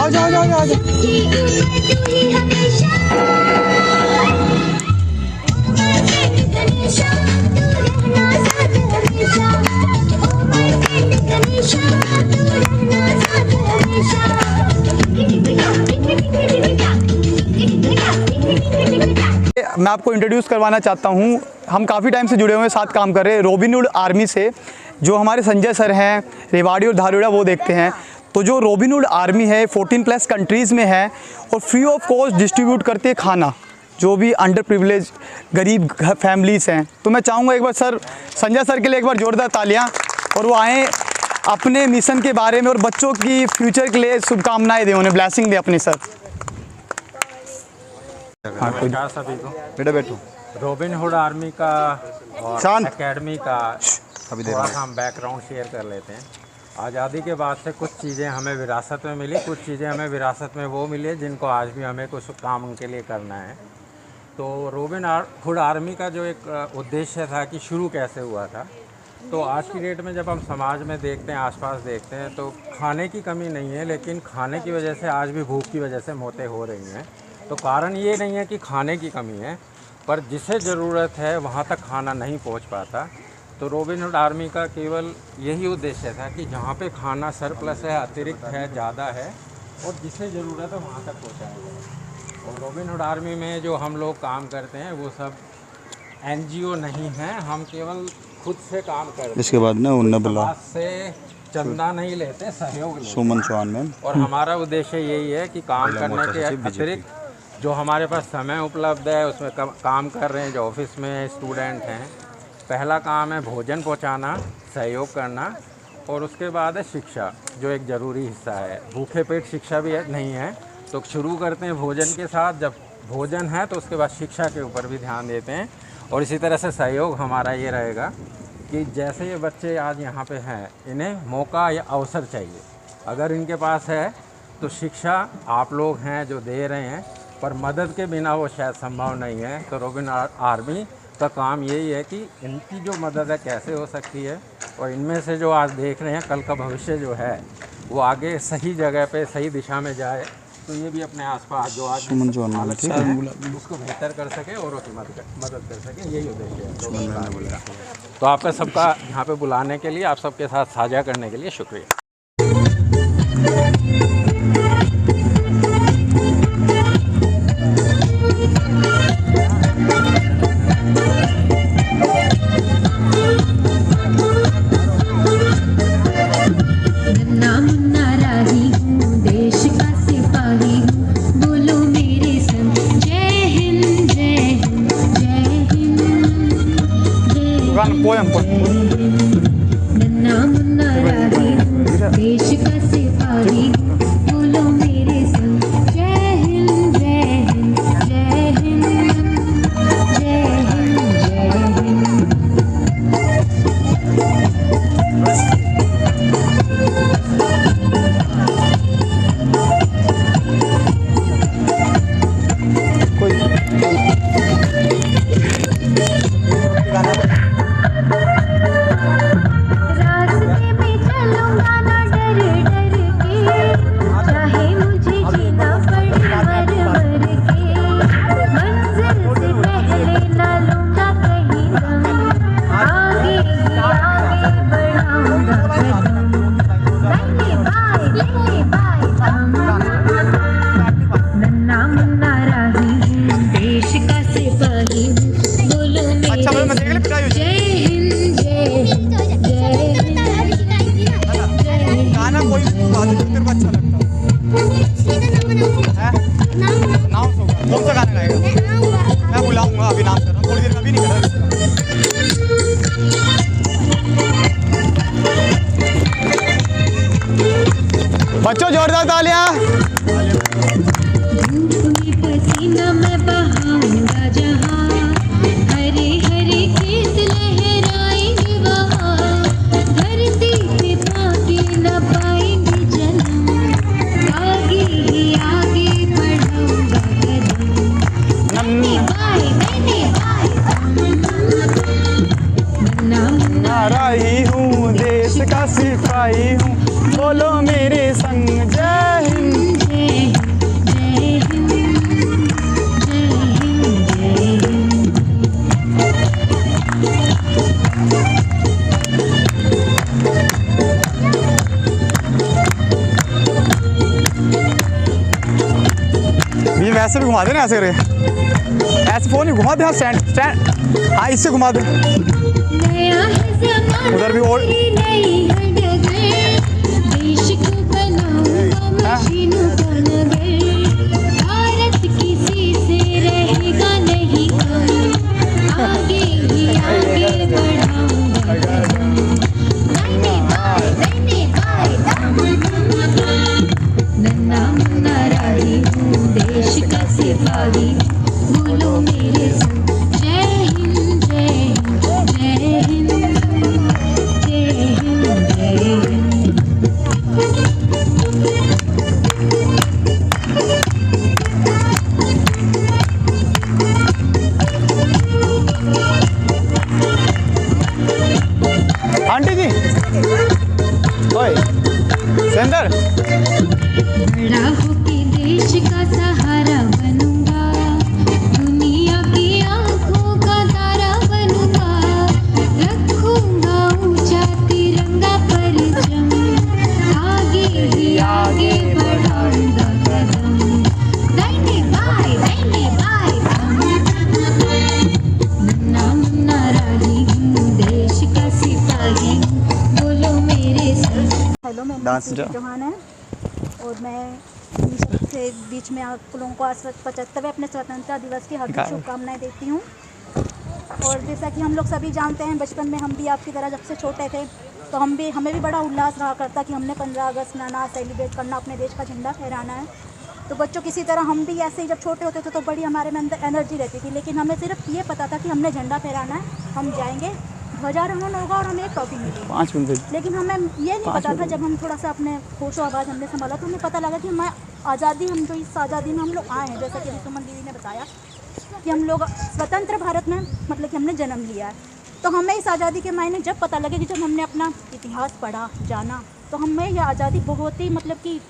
आओ जाओ जाओ जाओ जाओ। मैं आपको इंट्रोड्यूस करवाना चाहता हूँ। हम काफ़ी टाइम से जुड़े हुए हैं, साथ काम कर रहे हैं रॉबिनहुड आर्मी से। जो हमारे संजय सर हैं, रेवाड़ी और धारूड़ा, वो देखते हैं। तो जो रॉबिनहुड आर्मी है 14+ कंट्रीज़ में है और फ्री ऑफ कॉस्ट डिस्ट्रीब्यूट करते हैं खाना जो भी अंडर प्रिविलेज गरीब फैमिलीज़ हैं। तो मैं चाहूँगा एक बार सर, संजय सर के लिए एक बार जोरदार तालियाँ, और वो आएँ अपने मिशन के बारे में और बच्चों की फ्यूचर के लिए शुभकामनाएँ दें, उन्हें ब्लेसिंग दें अपनी सर। नमस्कार सभी को। बेटा बैठो। रॉबिनहुड आर्मी का और एकेडमी का थोड़ा सा हम बैकग्राउंड शेयर कर लेते हैं। आज़ादी के बाद से कुछ चीज़ें हमें विरासत में मिली, कुछ चीज़ें हमें विरासत में वो मिली जिनको आज भी हमें कुछ काम उनके लिए करना है। तो रॉबिनहुड आर्मी का जो एक उद्देश्य था कि शुरू कैसे हुआ था, तो आज की डेट में जब हम समाज में देखते हैं, आसपास देखते हैं, तो खाने की कमी नहीं है, लेकिन खाने की वजह से आज भी भूख की वजह से मौतें हो रही हैं। तो कारण ये नहीं है कि खाने की कमी है, पर जिसे ज़रूरत है वहाँ तक खाना नहीं पहुँच पाता। तो रॉबिनहुड आर्मी का केवल यही उद्देश्य था कि जहाँ पे खाना सरप्लस है, अतिरिक्त है, ज़्यादा है, और जिसे ज़रूरत है वहाँ तक पहुँचाया जाए। और रॉबिनहुड आर्मी में जो हम लोग काम करते हैं वो सब NGO नहीं हैं, हम केवल खुद से काम करते हैं। इसके बाद ना उन्हें बुला से चंदा नहीं लेते, सहयोग लेते। सुमन चौहान मैम। और हमारा उद्देश्य यही है कि काम करने के अतिरिक्त जो हमारे पास समय उपलब्ध है उसमें काम कर रहे हैं, जो ऑफिस में स्टूडेंट हैं, पहला काम है भोजन पहुंचाना, सहयोग करना, और उसके बाद है शिक्षा, जो एक ज़रूरी हिस्सा है। भूखे पेट शिक्षा भी नहीं है, तो शुरू करते हैं भोजन के साथ। जब भोजन है तो उसके बाद शिक्षा के ऊपर भी ध्यान देते हैं। और इसी तरह से सहयोग हमारा ये रहेगा कि जैसे ये बच्चे आज यहाँ पे हैं, इन्हें मौका या अवसर चाहिए। अगर इनके पास है तो शिक्षा आप लोग हैं जो दे रहे हैं, पर मदद के बिना वो शायद संभव नहीं है। तो रॉबिनहुड आर्मी का काम यही है कि इनकी जो मदद है कैसे हो सकती है, और इनमें से जो आज देख रहे हैं कल का भविष्य जो है वो आगे सही जगह पे सही दिशा में जाए। तो ये भी अपने आसपास जो आज हालत है उसको बेहतर कर सके और उसकी मदद कर सके, यही उद्देश्य है। तो आपका सबका यहाँ पे बुलाने के लिए, आप सबके साथ साझा करने के लिए शुक्रिया। पोयम देश का सिपाही बोलो मेरे संग, जय हिंद जय हिंद जय हिंद जय हिंद जय हिंद। कौन सा गाना गाएगा? मैं बुलाऊंगा, अभी नाम कर रहा हूँ, थोड़ी देर में, अभी नहीं कर रहा। बच्चों जोरदार तालियां। पसीना मैं बहाऊंगा जहां, हरे हरे खेत लहराएंगे वहां, धरती पे पाके न पाएंगे जन्म, आगे ही आगे बढ़ाऊंगा कदम, नन्ही बाई मुन्ना रही हूँ, देश का सिपाही हूँ, बोलो मेरे संग, जय हिंद। ऐसे भी घुमा दे ना, ऐसे करे, ऐसे फ़ोन ही घुमा दे। हाँ स्टैंड स्टैंड, हाँ इससे घुमा दे। उधर भी ओल्ड देश का सिपाही बोलो मेरे संग, जय हिंद जय हिंद जय हिंद जय हिंद जय हिंद। आंटी जी, ओए सेंटर, बड़ा होके देश का सहारा बनूंगा, दुनिया की आंखों का तारा बनूंगा, रखूंगा ऊंचा तिरंगा परचम, आगे ही आगे बढ़ाऊंगा कदम, दाहिने बाएं नन्ना मुन्ना राही हूँ, देश का सिपाही बोलो मेरे संग। हेलो, मैं डांस मनप्रीत चौहान है और मैं इन सबसे बीच में आप लोगों को 75वें अपने स्वतंत्रता दिवस की हार्दिक शुभकामनाएं देती हूँ। और जैसा कि हम लोग सभी जानते हैं, बचपन में हम भी आपकी तरह जब से छोटे थे तो हमें भी बड़ा उल्लास रहा करता कि हमने 15 अगस्त मनाना, सेलिब्रेट करना, अपने देश का झंडा फहराना है। तो बच्चों किसी तरह हम भी ऐसे ही जब छोटे होते थे तो बड़ी हमारे में अंदर एनर्जी रहती थी, लेकिन हमें सिर्फ ये पता था कि हमने झंडा फहराना है, हम जाएंगे, ध्वजारोहण होगा और हमें एक ट्रॉफी मिलेगी। 5 मिनट। लेकिन हमें ये नहीं पता था, जब हम थोड़ा सा अपने होशो आवाज़ हमने संभाला तो हमें पता लगा कि हमें आज़ादी, हम जो इस आज़ादी में हम लोग आए हैं, जैसा कि सुमन दीदी ने बताया कि हम लोग स्वतंत्र भारत में मतलब कि हमने जन्म लिया है। तो हमें इस आज़ादी के मायने जब पता लगे कि जब हमने अपना इतिहास पढ़ा, जाना, तो हमें यह आज़ादी बहुत ही मतलब कि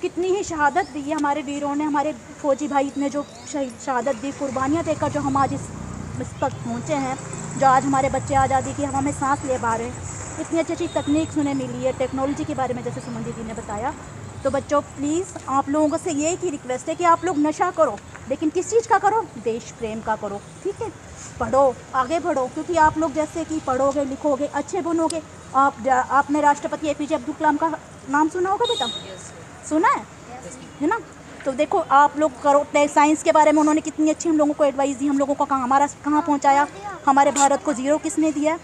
कितनी ही शहादत दी है हमारे वीरों ने, हमारे फौजी भाई ने जो शहादत दी, कुर्बानियाँ देकर जो हम आज इस तक पहुँचे हैं, जो आज हमारे बच्चे आज़ादी की हवा में सांस ले पा रहे हैं। इतनी अच्छी अच्छी तकनीक सुने मिली है, टेक्नोलॉजी के बारे में जैसे सुमन दीदी ने बताया। तो बच्चों प्लीज़ आप लोगों से यही की रिक्वेस्ट है कि आप लोग नशा करो, लेकिन किस चीज़ का करो? देश प्रेम का करो, ठीक है? पढ़ो, आगे बढ़ो, क्योंकि आप लोग जैसे कि पढ़ोगे, लिखोगे, अच्छे बनोगे। आपने राष्ट्रपति APJ अब्दुल कलाम का नाम सुना होगा बेटा? सुना है ना? तो देखो आप लोग करो, साइंस के बारे में उन्होंने कितनी अच्छी हम लोगों को एडवाइस दी, हम लोगों को कहाँ पहुँचाया। हमारे भारत को 0 किसने दिया?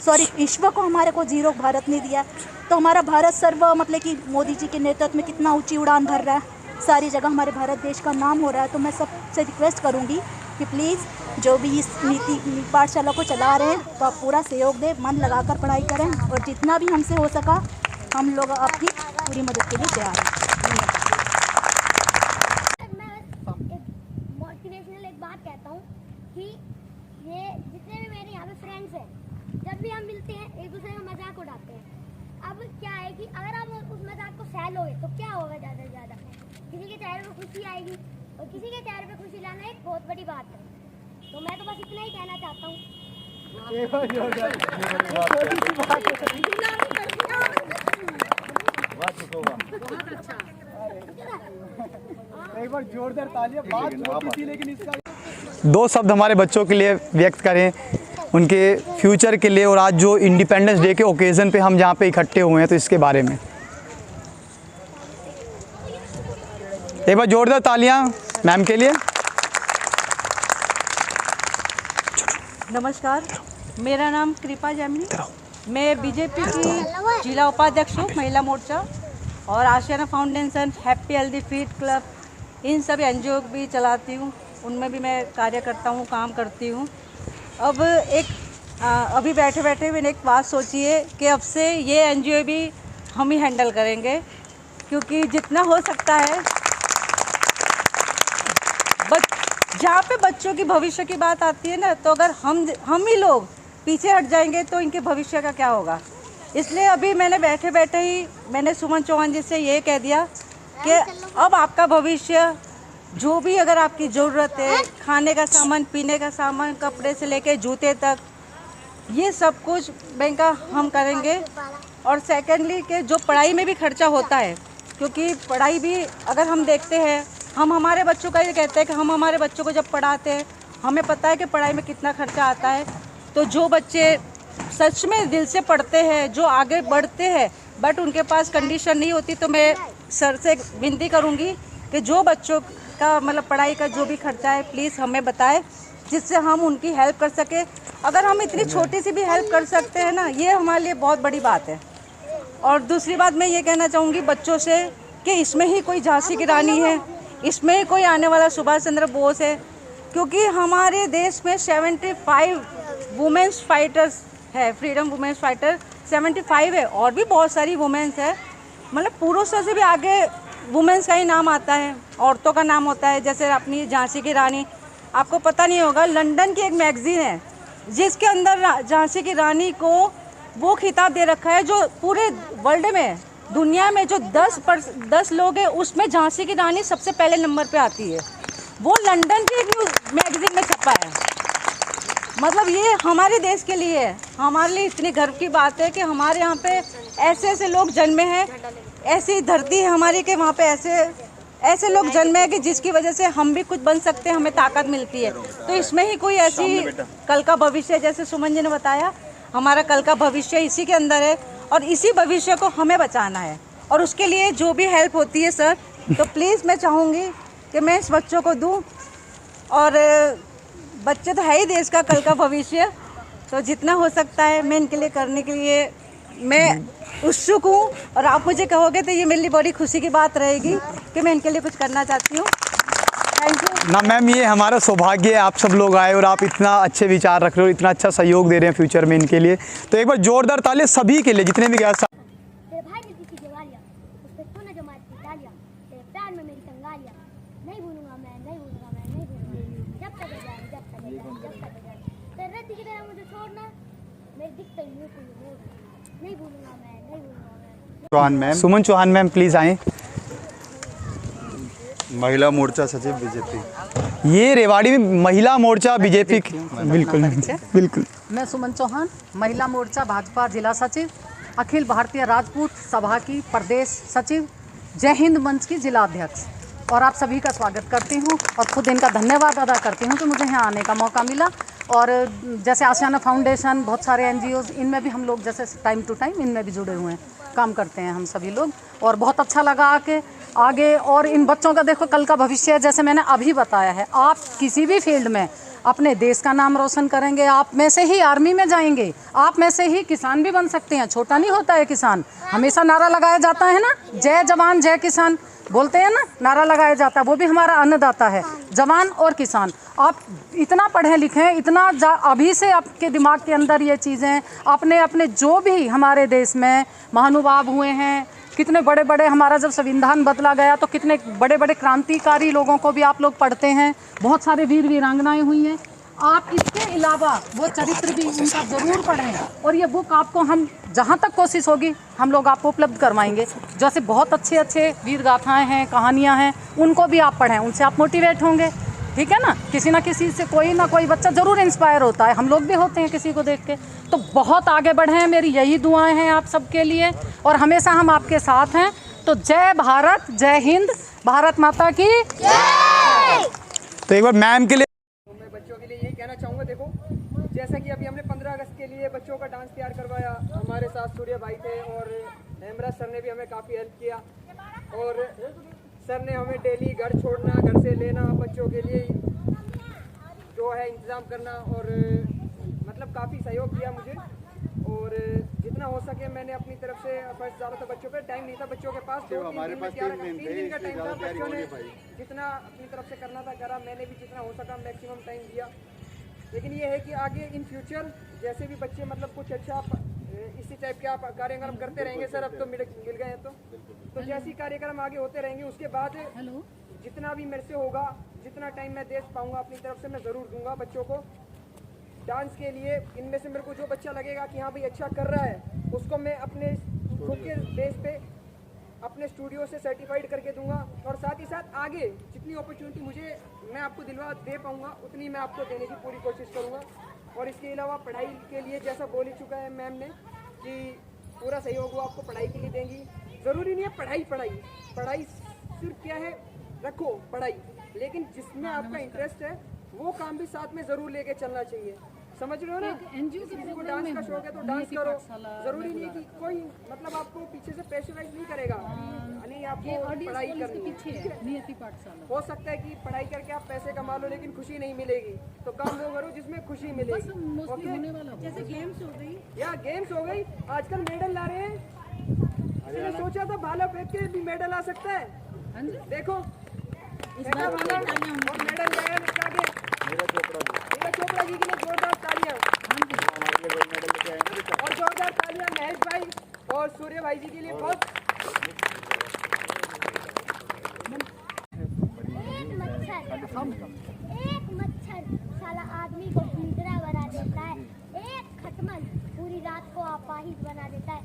सॉरी, विश्व को हमारे को 0 भारत ने दिया। तो हमारा भारत मतलब कि मोदी जी के नेतृत्व में कितना ऊंची उड़ान भर रहा है, सारी जगह हमारे भारत देश का नाम हो रहा है। तो मैं सबसे रिक्वेस्ट करूँगी कि प्लीज़ जो भी इस नीति पाठशाला को चला रहे हैं तो आप पूरा सहयोग दें, मन लगाकर पढ़ाई करें, और जितना भी हमसे हो सका हम लोग आपकी पूरी मदद के लिए तैयार हैं। मोटिवेशनल एक बात कहता हूँ कि ये जितने भी मेरे यहाँ पे फ्रेंड्स हैं, जब भी हम मिलते हैं एक दूसरे का मजाक उड़ाते हैं। अब क्या है कि अगर आप उस मजाक को सह लोगे तो क्या होगा, ज़्यादा से ज़्यादा किसी के चेहरे पे खुशी आएगी, और किसी के चेहरे पे खुशी लाना एक बहुत बड़ी बात है। तो मैं तो बस इतना ही कहना चाहता हूँ। एक बार जोरदार तालियां। बात छोटी थी लेकिन इसका 2 शब्द हमारे बच्चों के लिए व्यक्त करें, उनके फ्यूचर के लिए, और आज जो इंडिपेंडेंस डे के ओकेज़न पे हम जहाँ पे इकट्ठे हुए हैं तो इसके बारे में एक बार जोरदार तालियां मैम के लिए। नमस्कार, मेरा नाम कृपा जैमिनी, मैं बीजेपी की जिला उपाध्यक्ष हूँ, महिला मोर्चा, और Ashiana foundation, happy healthy feet club, इन सभी NGO भी चलाती हूँ, उनमें भी मैं कार्य करता हूँ, काम करती हूँ। अब अभी बैठे बैठे मैंने एक बात सोची है कि अब से ये NGO भी हम ही हैंडल करेंगे, क्योंकि जितना हो सकता है जहाँ पे बच्चों की भविष्य की बात आती है ना, तो अगर हम ही लोग पीछे हट जाएंगे तो इनके भविष्य का क्या होगा। इसलिए अभी मैंने बैठे बैठे ही मैंने सुमन चौहान जी से ये कह दिया कि अब आपका भविष्य जो भी अगर आपकी ज़रूरत है, खाने का सामान, पीने का सामान, कपड़े से लेके जूते तक, ये सब कुछ बैंक का हम करेंगे। और सेकेंडली कि जो पढ़ाई में भी खर्चा होता है, क्योंकि पढ़ाई भी अगर हम देखते हैं हम हमारे बच्चों का ये कहते हैं कि हम हमारे बच्चों को जब पढ़ाते हैं, हमें पता है कि पढ़ाई में कितना खर्चा आता है। तो जो बच्चे सच में दिल से पढ़ते हैं, जो आगे बढ़ते हैं, बट उनके पास कंडीशन नहीं होती, तो मैं सर से विनती करूँगी कि जो बच्चों का मतलब पढ़ाई का जो भी खर्चा है प्लीज़ हमें बताएं, जिससे हम उनकी हेल्प कर सके। अगर हम इतनी छोटी सी भी हेल्प कर सकते हैं ना, ये हमारे लिए बहुत बड़ी बात है। और दूसरी बात मैं ये कहना चाहूँगी बच्चों से कि इसमें ही कोई झांसी की रानी है, इसमें ही कोई आने वाला सुभाष चंद्र बोस है, क्योंकि हमारे देश में 75 वुमेन्स फाइटर्स है, फ्रीडम वुमेन्स फाइटर 75 है, और भी बहुत सारी वुमेन्स है। मतलब पुरुषों से भी आगे वुमेन्स का ही नाम आता है, औरतों का नाम होता है। जैसे अपनी झांसी की रानी, आपको पता नहीं होगा, लंदन की एक मैगजीन है जिसके अंदर झांसी की रानी को वो खिताब दे रखा है जो पूरे वर्ल्ड में, दुनिया में जो 10 लोग हैं उसमें झांसी की रानी सबसे पहले नंबर पे आती है। वो लंदन की एक मैगजीन में छपा है। मतलब ये हमारे देश के लिए है, हमारे लिए इतनी गर्व की बात है कि हमारे यहाँ पे ऐसे ऐसे लोग जन्मे हैं, ऐसी धरती है हमारी कि वहाँ पे ऐसे लोग जन्मे हैं कि जिसकी वजह से हम भी कुछ बन सकते हैं, हमें ताकत मिलती है। तो इसमें ही कोई ऐसी कल का भविष्य, जैसे सुमन जी ने बताया, हमारा कल का भविष्य इसी के अंदर है और इसी भविष्य को हमें बचाना है। और उसके लिए जो भी हेल्प होती है सर, तो प्लीज़ मैं चाहूँगी कि मैं इस बच्चों को दूँ। और बच्चे तो है ही देश का कल का भविष्य, तो जितना हो सकता है मैं इनके लिए करने के लिए मैं उत्सुक हूँ। और आप मुझे कहोगे तो ये मेरे लिए बड़ी खुशी की बात रहेगी कि मैं इनके लिए कुछ करना चाहती हूँ। थैंक यू ना मैम, ये हमारा सौभाग्य है आप सब लोग आए और आप इतना अच्छे विचार रख रहे हो, इतना अच्छा सहयोग दे रहे हैं फ्यूचर में इनके लिए। तो एक बार जोरदार ताली सभी के लिए, जितने भी गैस। तेरे भाई जैसी की दिवालियाँ, उस पे तूने जो मारी थी तालियाँ, तेरे प्यार में मेरी कंगालियाँ, नहीं भूलूंगा मैं, नहीं भूलूंगा मैं, नहीं भूलूंगा, जब तक है जान, जब तक है जान, जब तक है जान, तेरे रद्दी की तरह मुझे छोड़ना, मेरे दिखते ही मुँह को ये मोड़ना, नहीं भूलूंगा मैं, नहीं भूलूंगा मैं। Chauhan ma'am, Suman Chauhan ma'am please आएँ। महिला मोर्चा सचिव बीजेपी। ये रेवाड़ी में महिला मोर्चा बीजेपी। बिल्कुल बिल्कुल। मैं सुमन चौहान, महिला मोर्चा भाजपा जिला सचिव, अखिल भारतीय राजपूत सभा की प्रदेश सचिव, जय हिंद मंच की जिला अध्यक्ष। और आप सभी का स्वागत करती हूँ और खुद इनका धन्यवाद अदा करती हूँ कि मुझे यहाँ आने का मौका मिला। और जैसे आशियाना फाउंडेशन, बहुत सारे एनजीओज़, इनमें भी हम लोग जैसे टाइम टू टाइम इनमें भी जुड़े हुए हैं, काम करते हैं हम सभी लोग। और बहुत अच्छा लगा कि आगे, और इन बच्चों का देखो कल का भविष्य है, जैसे मैंने अभी बताया है, आप किसी भी फील्ड में अपने देश का नाम रोशन करेंगे। आप में से ही आर्मी में जाएंगे, आप में से ही किसान भी बन सकते हैं। छोटा नहीं होता है किसान, हमेशा नारा लगाया जाता है ना, जय जवान जय किसान बोलते हैं ना, नारा लगाया जाता है, वो भी हमारा अन्नदाता है, जवान और किसान। आप इतना पढ़े लिखे हैं, इतना अभी से आपके दिमाग के अंदर ये चीज़ें, अपने जो भी हमारे देश में महानुभाव हुए हैं, कितने बड़े बड़े, हमारा जब संविधान बदला गया तो कितने बड़े बड़े क्रांतिकारी लोगों को भी आप लोग पढ़ते हैं, बहुत सारे वीर वीरांगनाएं हुई हैं। आप इसके अलावा वो चरित्र भी उनका ज़रूर पढ़ें, और ये बुक आपको हम जहाँ तक कोशिश होगी हम लोग आपको उपलब्ध करवाएंगे। जैसे बहुत अच्छे अच्छे वीर गाथाएँ हैं, कहानियाँ हैं, उनको भी आप पढ़ें, उनसे आप मोटिवेट होंगे। ठीक है ना, किसी ना किसी से कोई ना कोई बच्चा ज़रूर इंस्पायर होता है, हम लोग भी होते हैं किसी को देख के। तो बहुत आगे बढ़ें, मेरी यही दुआएं हैं आप सबके लिए, और हमेशा हम आपके साथ हैं। तो जय भारत, जय हिंद, भारत माता की जय। तो एक बार मैम के लिए, मैं बच्चों के लिए यही कहना चाहूँगा, देखो जैसा कि अभी हमने 15 अगस्त के लिए बच्चों का डांस तैयार करवाया, हमारे साथ सूर्य भाई थे और हेमराज सर ने भी हमें काफ़ी हेल्प किया। और सर ने हमें डेली घर छोड़ना, घर से लेना, बच्चों के लिए जो है इंतज़ाम करना, और मतलब काफ़ी सहयोग किया मुझे। और जितना हो सके मैंने अपनी तरफ से फर्स्ट ज़्यादा था, बच्चों पे टाइम नहीं था बच्चों के पास, तो हमारे पास 3 दिन का टाइम था। बच्चों ने जितना अपनी तरफ से करना था करा, मैंने भी जितना हो सका मैक्सिमम टाइम दिया। लेकिन ये है कि आगे इन फ्यूचर जैसे भी बच्चे मतलब कुछ अच्छा इसी टाइप के आप कार्यक्रम करते रहेंगे सर, अब तो मिल गए हैं तो जैसे कार्यक्रम आगे होते रहेंगे, उसके बाद जितना भी मेरे से होगा, जितना टाइम मैं दे पाऊँगा अपनी तरफ से मैं ज़रूर दूंगा बच्चों को डांस के लिए। इनमें से मेरे को जो बच्चा लगेगा कि हाँ भाई अच्छा कर रहा है, उसको मैं अपने खुद के बेस पे अपने स्टूडियो से सर्टिफाइड करके दूंगा। और साथ ही साथ आगे जितनी अपॉर्चुनिटी मुझे मैं आपको दिलवा दे पाऊंगा उतनी मैं आपको देने की पूरी कोशिश करूंगा। और इसके अलावा पढ़ाई के लिए जैसा बोल ही चुका है मैम ने कि पूरा सहयोग वो आपको पढ़ाई के लिए देंगी। ज़रूरी नहीं है पढ़ाई सिर्फ क्या है रखो पढ़ाई, लेकिन जिसमें आपका इंटरेस्ट है वो काम भी साथ में जरूर लेके चलना चाहिए। समझ रहे हो ना? किसी को डांस का शौक है तो डांस करो, जरूरी नहीं है कि कोई मतलब आपको पीछे से प्रेशराइज नहीं करेगा, नहीं आपको पढ़ाई करनी है। हो सकता है कि पढ़ाई करके आप पैसे कमा लो लेकिन खुशी नहीं मिलेगी, तो काम वो करो जिसमें खुशी मिलेगी। ओके, जैसे गेम्स हो गई या गेम्स हो गई, आजकल मेडल ला रहे हैं। मैंने सोचा था भाला फेंक के भी मेडल आ सकता है, देखो फेंका भाला और मेडल गया निकला के। नीरज चोपड़ा जी के लिए जोरदार तालियां, और जोरदार तालियां महेश भाई और सूर्य भाई जी के लिए। बहुत एक मच्छर साला आदमी को पिंजरा बना देता है, एक खटमल पूरी रात को अपाहिज बना देता है।